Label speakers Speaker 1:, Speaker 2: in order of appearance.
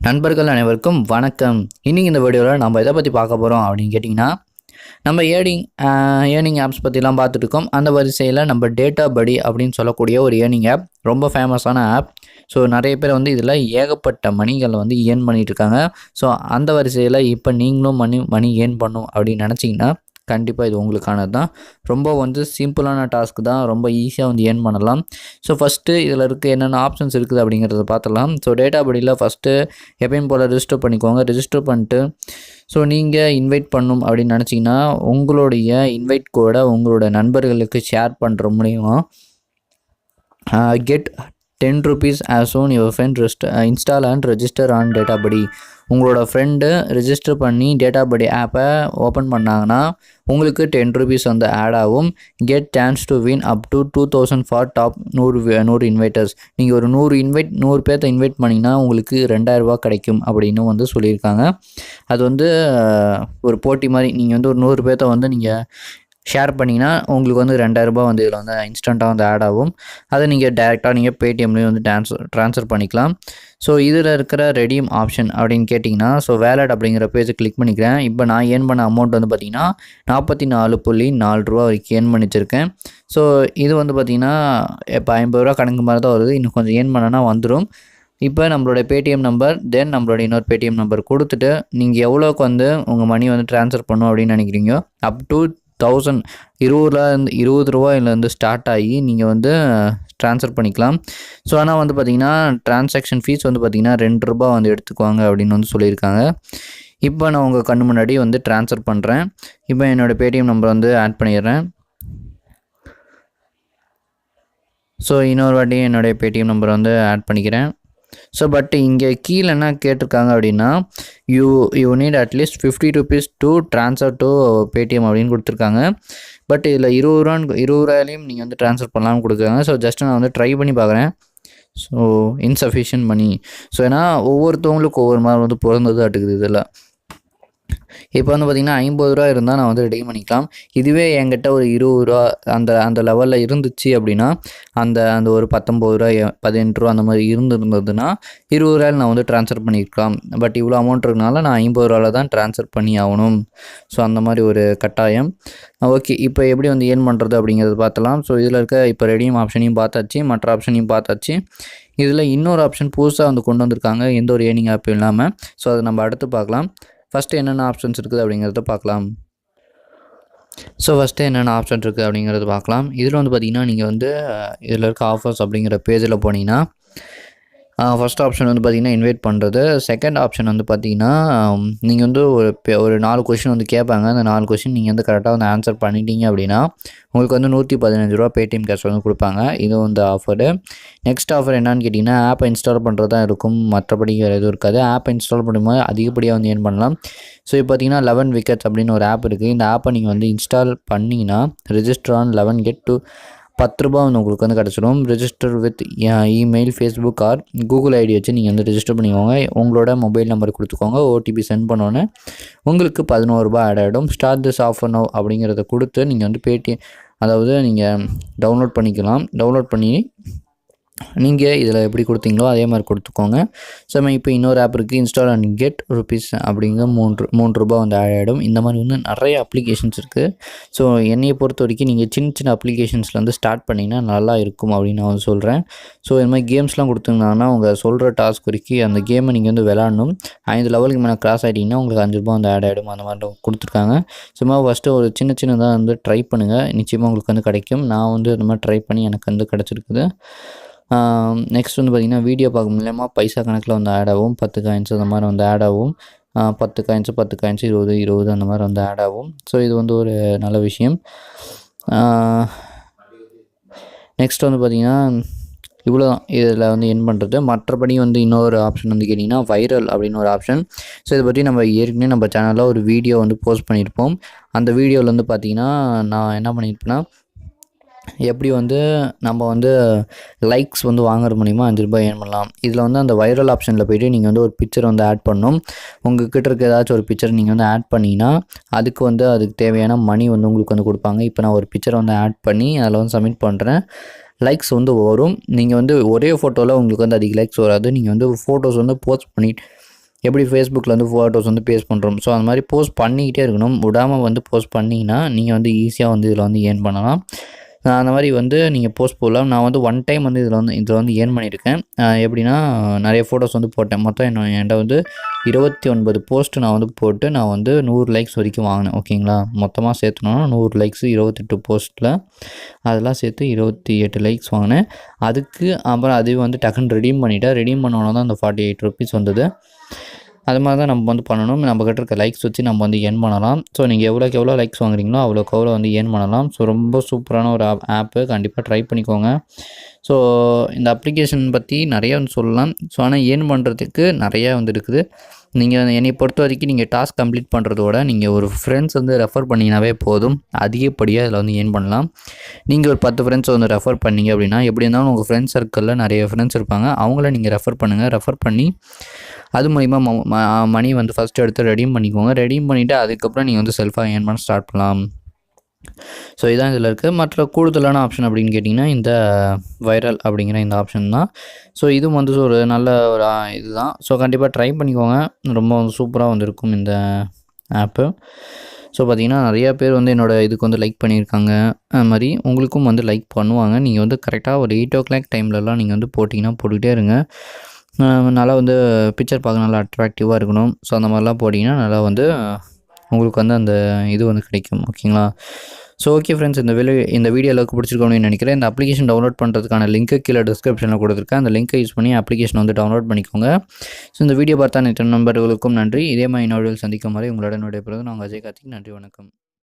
Speaker 1: நண்பர்கள் அனைவருக்கும் வணக்கம். இன்றைக்கி இந்த வீடியோவில் நம்ம எதை பற்றி பார்க்க போகிறோம் அப்படின்னு கேட்டிங்கன்னா, நம்ம ஏர்னிங் ஆப்ஸ் பற்றிலாம் பார்த்துட்ருக்கோம். அந்த வரிசையில் நம்ம DataBuddy அப்படின்னு சொல்லக்கூடிய ஒரு ஏர்னிங் ஆப், ரொம்ப ஃபேமஸான ஆப். ஸோ நிறைய பேர் வந்து இதில் ஏகப்பட்ட மணிகளை வந்து ஏர்ன் பண்ணிகிட்ருக்காங்க. ஸோ அந்த வரிசையில் இப்போ நீங்களும் மணி ஏர்ன் பண்ணணும் அப்படின்னு நினச்சிங்கன்னா கண்டிப்பாக இது உங்களுக்கானது தான். ரொம்ப வந்து சிம்பிளான டாஸ்க் தான், ரொம்ப ஈஸியாக வந்து ஏர்ன் பண்ணலாம். ஸோ ஃபஸ்ட்டு இதில் இருக்க என்னென்ன ஆப்ஷன்ஸ் இருக்குது அப்படிங்கிறத பார்த்துடலாம். ஸோ DataBuddyயில் ஃபஸ்ட்டு எப்பயும் போல் ரிஜிஸ்டர் பண்ணிக்கோங்க. ரிஜிஸ்டர் பண்ணிட்டு ஸோ நீங்கள் இன்வைட் பண்ணணும் அப்படின்னு நினச்சிங்கன்னா உங்களுடைய இன்வைட் கோடை உங்களோட நண்பர்களுக்கு ஷேர் பண்ணுற மூலிமா get 10 rupees as soon your friend install and register on DataBuddy. உங்களோட ஃப்ரெண்டு ரிஜிஸ்டர் பண்ணி DataBuddy ஆப்பை ஓப்பன் பண்ணாங்கன்னா உங்களுக்கு 10 rupees வந்து ஆட் ஆகும். Get chance to win up to 2000 for top 100 இன்வைட்டர்ஸ். நீங்கள் ஒரு 100 பேர்த்த இன்வைட் பண்ணிங்கன்னா உங்களுக்கு 2000 ரூபா கிடைக்கும் அப்படின்னு வந்து சொல்லியிருக்காங்க. அது வந்து ஒரு போட்டி மாதிரி. நீங்கள் வந்து ஒரு 100 பேர்த்த வந்து நீங்கள் ஷேர் பண்ணிங்கன்னா உங்களுக்கு வந்து 2000 ரூபா வந்து இதில் வந்து இன்ஸ்டண்ட்டாக வந்து ஆட் ஆகும். அதை நீங்கள் டேரெக்டாக நீங்கள் பேடிஎம்லேயும் வந்து ட்ரான்ஸ்ஃபர் பண்ணிக்கலாம். ஸோ இதில் இருக்கிற ரெடீம் ஆப்ஷன் அப்படின்னு கேட்டிங்கன்னா, ஸோ வேலட் அப்படிங்கிற பேஜை கிளிக் பண்ணிக்கிறேன். இப்போ நான் ஏர்ன் பண்ண அமௌண்ட் வந்து பார்த்திங்கன்னா 44.4 ரூபா வரைக்கும் ஏர்ன் பண்ணிச்சிருக்கேன். ஸோ இது வந்து பார்த்திங்கன்னா இப்போ 50 ரூபா கணக்கு மாதிரி தான் வருது. இன்னும் கொஞ்சம் ஏர்ன் பண்ணனா வந்துடும். இப்போ நம்மளோட பேடிஎம் நம்பர் தென் நம்மளோட இன்னொரு பேடிஎம் நம்பர் கொடுத்துட்டு நீங்கள் எவ்வளோக்கு வந்து உங்கள் மணி வந்து ட்ரான்ஸ்ஃபர் பண்ணணும் அப்படின்னு நினைக்கிறீங்க, அப் டு 1000 20 ரூபாயிலேருந்து ஸ்டார்ட் ஆகி நீங்கள் வந்து ட்ரான்ஸ்ஃபர் பண்ணிக்கலாம். ஸோ ஆனால் வந்து பார்த்திங்கன்னா ட்ரான்சாக்ஷன் ஃபீஸ் வந்து பார்த்திங்கன்னா 2 ரூபா வந்து எடுத்துக்குவாங்க அப்படின்னு வந்து சொல்லியிருக்காங்க. இப்போ நான் உங்கள் கண்ணு முன்னாடி வந்து ட்ரான்ஸ்ஃபர் பண்ணுறேன். இப்போ என்னோடய பேடிஎம் நம்பர் வந்து ஆட் பண்ணிடுறேன். ஸோ இன்னொரு வாட்டி என்னுடைய பேடிஎம் நம்பர் வந்து ஆட் பண்ணிக்கிறேன். ஸோ பட் இங்கே கீழே என்ன கேட்டிருக்காங்க அப்படின்னா, you need at least 50 rupees to transfer to Paytm அப்படின்னு கொடுத்துருக்காங்க. பட் இதில் 20 ரூபாயிலையும் நீங்கள் வந்து ட்ரான்ஸ்ஃபர் பண்ணலாம்னு கொடுக்குறாங்க. ஸோ ஜஸ்ட் நான் வந்து ட்ரை பண்ணி பார்க்குறேன். ஸோ இன்சஃபிஷியன்ட் மணி. ஸோ ஏன்னா ஒவ்வொருத்தவங்களுக்கும் ஒவ்வொரு மாதிரி வந்து பிறந்தது ஆட்டுக்குது இதில். இப்போ வந்து பார்த்திங்கன்னா 50 ரூபா இருந்தால் நான் வந்து ரெடீம் பண்ணிக்கலாம். இதுவே என்கிட்ட ஒரு 20 ரூபா அந்த லெவலில் இருந்துச்சு அப்படின்னா, அந்த ஒரு 19 ரூபா 18 ரூபா அந்த மாதிரி இருந்ததுன்னா 20 ரூபாயில் நான் வந்து ட்ரான்ஸ்ஃபர் பண்ணிக்கலாம். பட் இவ்வளோ அமௌண்ட் இருக்கனால நான் 50 ரூபாயில் தான் ட்ரான்ஸ்ஃபர் பண்ணி ஆகணும். ஸோ அந்த மாதிரி ஒரு கட்டாயம். ஓகே, இப்போ எப்படி வந்து ஏர்ன் பண்ணுறது அப்படிங்கிறது பார்த்தலாம். ஸோ இதில் இருக்க இப்போ ரெடீம் ஆப்ஷனையும் பார்த்தாச்சு, மற்ற ஆப்ஷனையும் பார்த்தாச்சு. இதில் இன்னொரு ஆப்ஷன் புதுசாக வந்து கொண்டு வந்திருக்காங்க, எந்த ஒரு ஏர்னிங் ஆப்பும் இல்லாமல். ஸோ அதை நம்ம அடுத்து பார்க்கலாம். ஃபஸ்ட்டு என்னென்ன ஆப்ஷன்ஸ் இருக்குது அப்படிங்கிறத பார்க்கலாம். ஸோ ஃபஸ்ட்டு என்னென்ன ஆப்ஷன் இருக்குது அப்படிங்கிறது பார்க்கலாம். இதில் வந்து பார்த்திங்கன்னா நீங்கள் வந்து இதில் இருக்க ஆஃபர்ஸ் அப்படிங்கிற பேஜில் போனீங்கன்னா ஃபஸ்ட் ஆப்ஷன் வந்து பார்த்திங்கன்னா இன்வைட் பண்ணுறது. செகண்ட் ஆப்ஷன் வந்து பார்த்திங்கன்னா நீங்கள் வந்து ஒரு 4 கொஷின் வந்து கேட்பாங்க. அந்த 4 கொஷின் நீங்கள் வந்து கரெக்டாக வந்து ஆன்சர் பண்ணிட்டீங்க அப்படின்னா உங்களுக்கு வந்து 115 ரூபா பேடிஎம் கேஷ் வந்து கொடுப்பாங்க. இது வந்து ஆஃபரு. நெக்ஸ்ட் ஆஃபர் என்னன்னு கேட்டிங்கன்னா, ஆப்பை இன்ஸ்டால் பண்ணுறது தான் இருக்கும், மற்றபடி வேறு எதுவும் இருக்காது. ஆப்பை இன்ஸ்டால் பண்ணும்போது அதிகப்படியாக வந்து ஏர்ன் பண்ணலாம். ஸோ இப்போ பார்த்திங்கன்னா 11 wickets அப்படின்னு ஒரு ஆப் இருக்குது. இந்த ஆப்பை நீங்கள் வந்து இன்ஸ்டால் பண்ணிங்கன்னா ரிஜிஸ்டர் ஆன் 11 get to 10 ரூபா வந்து உங்களுக்கு வந்து கிடச்சிடும். Register with email, Facebook or Google ID வச்சு நீங்கள் வந்து ரிஜிஸ்டர் பண்ணிக்கோங்க. உங்களோட மொபைல் நம்பர் கொடுத்துக்கோங்க. ஓடிபி சென்ட் பண்ணோன்னே உங்களுக்கு 11 ரூபா ஆட் ஆகிடும். ஸ்டார்ட் திஸ் ஆஃபர் நவ் அப்படிங்கிறத கொடுத்து நீங்கள் வந்து பேடிஎம் அதாவது நீங்கள் டவுன்லோட் பண்ணிக்கலாம். டவுன்லோட் பண்ணி நீங்கள் இதில் எப்படி கொடுத்தீங்களோ அதே மாதிரி கொடுத்துக்கோங்க. ஸோ இப்போ இன்னொரு ஆப் இருக்குது, இன்ஸ்டால் அண்ட் கெட் ருபீஸ் அப்படிங்கிற 3 ரூபா வந்து ஆட் ஆகிடும். இந்த மாதிரி வந்து நிறைய அப்ளிகேஷன்ஸ் இருக்குது. ஸோ என்னையை பொறுத்த வரைக்கும் நீங்கள் சின்ன அப்ளிகேஷன்ஸில் வந்து ஸ்டார்ட் பண்ணிங்கன்னா நல்லா இருக்கும் அப்படின்னு நான் வந்து சொல்கிறேன். ஸோ இது மாதிரி கேம்ஸ்லாம் கொடுத்துருந்தாங்கன்னா உங்கள் சொல்கிற டாஸ்க் வரைக்கும் அந்த கேமை நீங்கள் வந்து விளாடணும். 5 லெவலுக்கு மேலே கிராஸ் ஆகிட்டிங்கன்னா உங்களுக்கு 5 ரூபா வந்து ஆட் ஆகிடும். அந்த மாதிரி கொடுத்துருக்காங்க. சும்மா ஃபஸ்ட்டு ஒரு சின்னதாக வந்து ட்ரை பண்ணுங்கள், நிச்சயமாக உங்களுக்கு வந்து கிடைக்கும். நான் வந்து இந்த மாதிரி ட்ரை பண்ணி எனக்கு வந்து கிடச்சிருக்குது. நெக்ஸ்ட் வந்து பார்த்திங்கன்னா வீடியோ பார்க்க மூலமா பைசா கணக்கில் வந்து ஆட் ஆகும். 10 காயின்ஸ் அந்த மாதிரி வந்து ஆட் ஆகும். 10 காயின்ஸ் 20 அந்த மாதிரி வந்து ஆட் ஆகும். ஸோ இது வந்து ஒரு நல்ல விஷயம். நெக்ஸ்ட் வந்து பார்த்திங்கன்னா இவ்வளோ தான் இதில் வந்து என் பண்ணுறது. மற்றபடி வந்து இன்னொரு ஆப்ஷன் வந்து கேட்டிங்கன்னா வைரல் அப்படின்னு ஒரு ஆப்ஷன். ஸோ இதை பற்றி நம்ம ஏற்கனவே நம்ம சேனலில் ஒரு வீடியோ வந்து போஸ்ட் பண்ணியிருப்போம். அந்த வீடியோவில் வந்து பார்த்திங்கன்னா நான் என்ன பண்ணியிருப்பேன்னா எப்படி வந்து நம்ம வந்து லைக்ஸ் வந்து வாங்குறது மூலிமா ரூபாய் ஏர்ன் பண்ணலாம். இதில் வந்து அந்த வைரல் ஆப்ஷனில் போய்ட்டு நீங்கள் வந்து ஒரு பிக்சர் வந்து ஆட் பண்ணணும். உங்கள்கிட்ட இருக்க ஏதாச்சும் ஒரு பிக்சர் நீங்கள் வந்து ஆட் பண்ணிங்கன்னா அதுக்கு தேவையான மணி வந்து உங்களுக்கு வந்து கொடுப்பாங்க. இப்போ நான் ஒரு பிக்சரை வந்து ஆட் பண்ணி அதில் வந்து சப்மிட் பண்ணுறேன். லைக்ஸ் வந்து வரும். நீங்கள் வந்து ஒரே ஃபோட்டோவில் உங்களுக்கு வந்து அதிக லைக்ஸ் வராது. நீங்கள் வந்து ஃபோட்டோஸ் வந்து போஸ்ட் பண்ணிட்டு எப்படி ஃபேஸ்புக்கில் வந்து ஃபோட்டோஸ் வந்து பேஸ்ட் பண்ணுறோம். ஸோ அந்த மாதிரி போஸ்ட் பண்ணிக்கிட்டே இருக்கணும். விடாமல் வந்து போஸ்ட் பண்ணிங்கன்னா நீங்கள் வந்து ஈஸியாக வந்து இதில் வந்து ஏர்ன் பண்ணலாம். அந்த மாதிரி வந்து நீங்கள் போஸ்ட் போடலாம். நான் வந்து ஒன் டைம் வந்து இதில் வந்து ஏர்ன் பண்ணியிருக்கேன். எப்படின்னா நிறைய ஃபோட்டோஸ் வந்து போட்டேன். மொத்தம் என்கிட்ட வந்து 29 போஸ்ட்டு நான் வந்து போட்டு நான் வந்து 100 லைக்ஸ் வரைக்கும் வாங்கினேன். ஓகேங்களா, மொத்தமாக சேர்த்துனோன்னா 100 லைக்ஸு 28 போஸ்ட்டில் அதெல்லாம் சேர்த்து 28 லைக்ஸ் வாங்கினேன். அதுக்கு அப்புறம் அதையும் வந்து டக்குன்னு ரெடீம் பண்ணிவிட்டேன். ரெடீம் பண்ணோன்னா தான் அந்த 48 ருபீஸ் வந்தது. அது மாதிரி தான் நம்ம வந்து பண்ணணும். நம்மக்கிட்ட இருக்க லைக்ஸ் வச்சு நம்ம வந்து ஏர்ன் பண்ணலாம். ஸோ நீங்கள் எவ்வளோக்கு எவ்வளோ லைக்ஸ் வாங்குறீங்களோ அவ்வளோக்கு எவ்வளோ வந்து ஏர்ன் பண்ணலாம். ஸோ ரொம்ப சூப்பரான ஒரு ஆப்பு, கண்டிப்பாக ட்ரை பண்ணிக்கோங்க. ஸோ இந்த அப்ளிகேஷன் பற்றி நிறையா வந்து சொல்லலாம். ஸோ ஆனால் ஏர்ன் பண்ணுறதுக்கு நிறையா வந்து இருக்குது. நீங்கள் என்னை பொறுத்த வரைக்கும் நீங்கள் டாஸ்க் கம்ப்ளீட் பண்ணுறதோட நீங்கள் ஒரு ஃப்ரெண்ட்ஸ் வந்து ரெஃபர் பண்ணிங்கனாவே போதும். அதிகப்படியாக இதில் வந்து ஏர்ன் பண்ணலாம். நீங்கள் ஒரு 10 ஃப்ரெண்ட்ஸ் வந்து ரெஃபர் பண்ணிங்க அப்படின்னா எப்படி இருந்தாலும் உங்கள் ஃப்ரெண்ட்ஸ் சர்க்கிளில் நிறைய ஃப்ரெண்ட்ஸ் இருப்பாங்க. அவங்கள நீங்கள் ரெஃபர் பண்ணுங்கள். ரெஃபர் பண்ணி அது மூலிமா மணி வந்து ஃபஸ்ட்டு எடுத்து ரெடீம் பண்ணிக்கோங்க. ரெடீம் பண்ணிவிட்டு அதுக்கப்புறம் நீங்கள் வந்து செல்ஃபாக ஏர்ன் பண்ண ஸ்டார்ட் பண்ணலாம். ஸோ இதான் இதில் இருக்குது. மற்ற கூடுதலான ஆப்ஷன் அப்படின்னு கேட்டிங்கன்னா இந்த வைரல் அப்படிங்கிற இந்த ஆப்ஷன் தான். ஸோ இதுவும் வந்து ஒரு நல்ல ஒரு இதுதான். ஸோ கண்டிப்பாக ட்ரை பண்ணிக்கோங்க. ரொம்ப வந்து சூப்பராக வந்து இருக்கும் இந்த ஆப்பு. ஸோ பார்த்திங்கன்னா நிறையா பேர் வந்து என்னோடய இதுக்கு வந்து லைக் பண்ணியிருக்காங்க. அது மாதிரி உங்களுக்கும் வந்து லைக் பண்ணுவாங்க. நீங்கள் வந்து கரெக்டாக ஒரு 8 o'clock டைம்லலாம் நீங்கள் வந்து போட்டிங்கன்னா போட்டுக்கிட்டே இருங்க. நல்லா வந்து பிக்சர் பார்க்க நல்லா அட்ராக்டிவாக இருக்கணும். ஸோ அந்த மாதிரிலாம் போட்டிங்கன்னா நல்லா வந்து உங்களுக்கு வந்து அந்த இது வந்து கிடைக்கும். ஓகேங்களா. ஸோ ஓகே ஃப்ரெண்ட்ஸ், இந்த வீடியோ எல்லாருக்கும் பிடிச்சிருக்கோம்னு நினைக்கிறேன். இந்த அப்ளிகேஷன் டவுன்லோட் பண்ணுறதுக்கான லிங்க்கு கீழே டிஸ்கிரிப்ஷனில் கொடுத்துருக்கேன். அந்த லிங்க்கை யூஸ் பண்ணி அப்ளிகேஷன் வந்து டவுன்லோட் பண்ணிக்கோங்க. ஸோ இந்த வீடியோ பார்த்தா நண்பர்களுக்கும் நன்றி. இதே மாதிரி இன்னொரு சந்திக்கும் வரை உங்களுடன் விடைபெறுவது நான் அஜய் கார்த்திக். நன்றி, வணக்கம்.